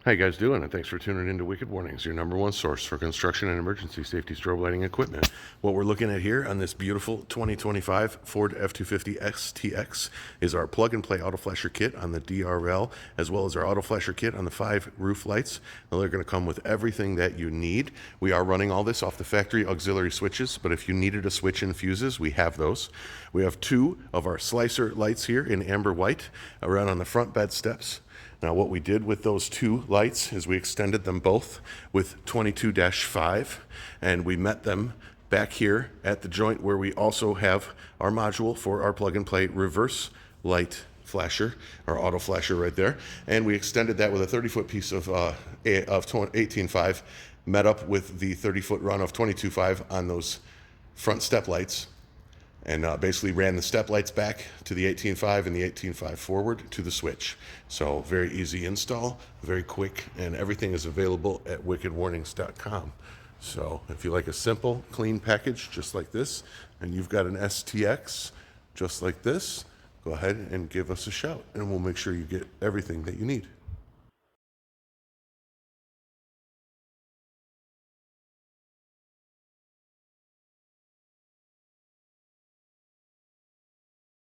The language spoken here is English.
How you guys doing? And thanks for tuning into Wicked Warnings, your number one source for construction and emergency safety strobe lighting equipment. What we're looking at here on this beautiful 2025 Ford F-250 XTX is our plug-and-play auto flasher kit on the DRL, as well as our auto flasher kit on the 5 roof lights. Now, they're going to come with everything that you need. We are running all this off the factory auxiliary switches, but if you needed a switch and fuses, we have those. We have 2 of our slicer lights here in amber white around on the front bed steps. Now, what we did with those 2 lights is we extended them both with 22-5, and we met them back here at the joint where we also have our module for our plug-and-play reverse light flasher, our auto flasher right there, and we extended that with a 30-foot piece of 18.5, met up with the 30-foot run of 22.5 on those front step lights, and basically ran the step lights back to the 18.5 and the 18.5 forward to the switch. So very easy install, very quick, and everything is available at wickedwarnings.com. So if you like a simple, clean package just like this, and you've got an STX just like this, go ahead and give us a shout, and we'll make sure you get everything that you need.